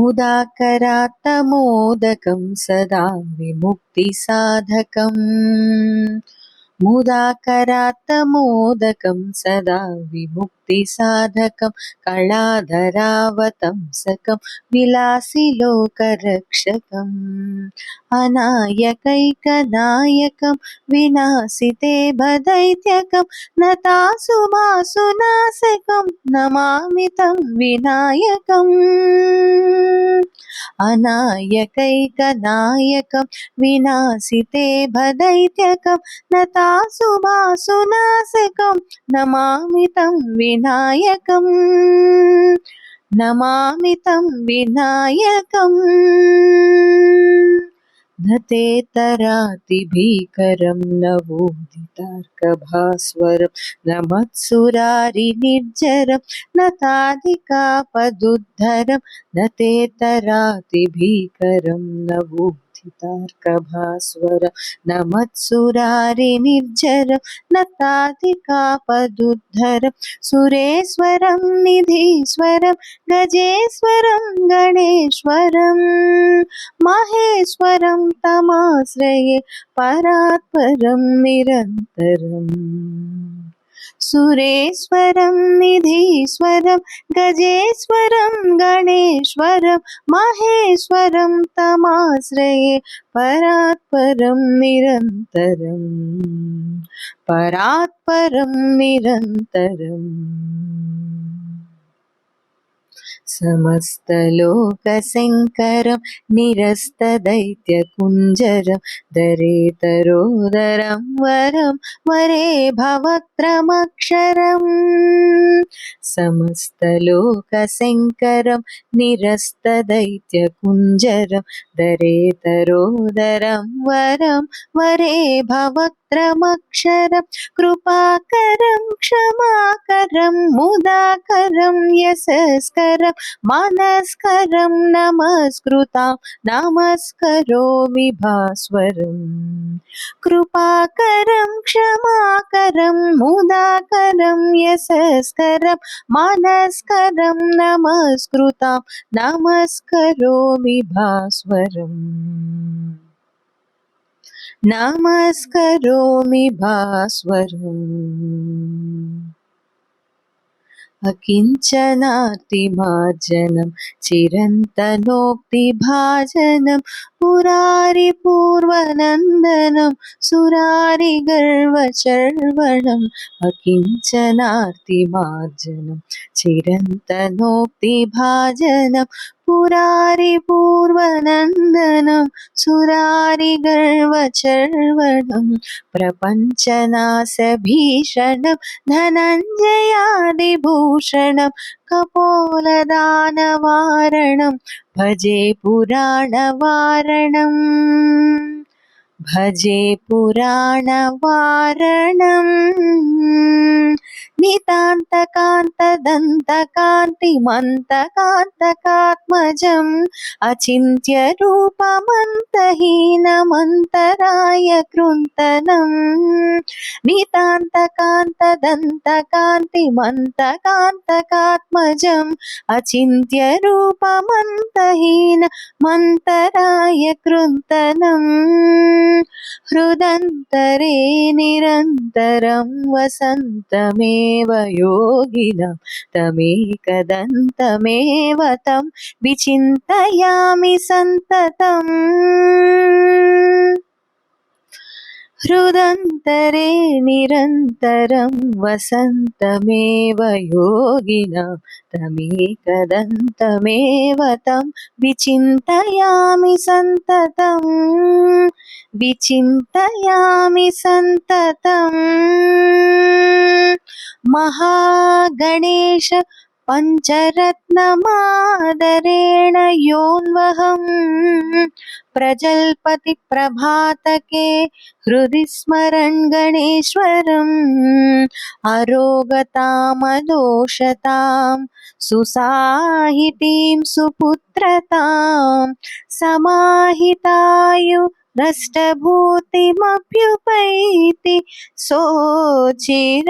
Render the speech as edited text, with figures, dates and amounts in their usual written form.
मुदाकरात्तमोदकं सदा विमुक्तिसाधकम् मुदाकरात्तमोदकं सदा विमुक्तिसाधकं कलाधरावतंसकं विलासिलोकरक्षकम् अनायकैकनायकं विनाशिते भदैत्यकं नतासुभासुनाशकं नमामि तं विनायकम् अनायकैकनायकं विनाशिते भदैत्यकं नतासुभासुनाशकं नमामि तं विनायकम् नमामि तं विनायकम् नतेतरातिभीकरं नवोदितार्कभास्वरं नमत्सुरारिनिर्जरं नताधिकापदुद्धरं नतेतरातिभीकरं नवोदितार्कभास्वरं नमत्सुरारिनिर्जरं नताधिकापदुद्धरं सुरेश्वरं निधीश्वरं गजेश्वरं गणेश्वरं महेश्वरं तमाश्रये परात्परं निरन्तरम् सुरेश्वरं निधीश्वरं गजेश्वरं गणेश्वरं महेश्वरं तमाश्रये परात्परं निरन्तरम् परात्परं निरन्तरम् समस्तलोकशङ्करं निरस्तदैत्यकुञ्जरं दरेतरोदरं वरं वरे भवक्त्रमक्षरम् समस्तलोकशङ्करं निरस्तदैत्यकुञ्जरं दरेतरोदरं वरं वरे भवक्त्रमक्षरं कृपाकरं क्षमाकरं मुदाकरं यशस्करं मनस्करं नमस्कृतां नमस्करोमि भास्वरम् कृपाकरं क्षमाकरं मुदाकरं यशस्करं मनस्करं नमस्कृतां नमस्करोमि भास्वरम् नमस्करोमि भास्वरम् अकिञ्चनार्तिमार्जनं चिरन्तनोक्तिभाजनं पुरारिपूर्वनन्दनं सुरारिगर्वचर्वणम् अकिञ्चनार्तिमार्जनं चिरन्तनोक्तिभाजनं पुरारिपूर्वनन्दनं सुरारिगर्वचर्वणं प्रपञ्चनाशभीषणं धनञ्जयादिभूषणं कपोलदानवारणं भजे पुराणवारणम् भजे पुराणवारणम् नितान्तकान्तदन्तकान्तिमन्तकान्तकात्मजम् अचिन्त्यरूपमन्तहीनमन्तराय कृन्तनम् नितान्तकान्तदन्तकान्तिमन्तकान्तकात्मजम् अचिन्त्यरूपमन्तहीनमन्तराय कृन्तनम् हृदन्तरे निरन्तरं वसन्तमेव योगिनं तमेकदन्तमेव तं विचिन्तयामि सन्ततम् हृदन्तरे निरन्तरं वसन्तमेव योगिनं तमेकदन्तमेव तं विचिन्तयामि सन्ततम् विचिन्तयामि सन्ततम् महागणेश पञ्चरत्नमादरेण योऽन्वहं प्रजल्पतिप्रभातके हृदि स्मरन् गणेश्वरम् अरोगतामदोषतां सुसाहितीं सुपुत्रतां समाहितायु नष्टभूतिमभ्युपैति सोचिरात्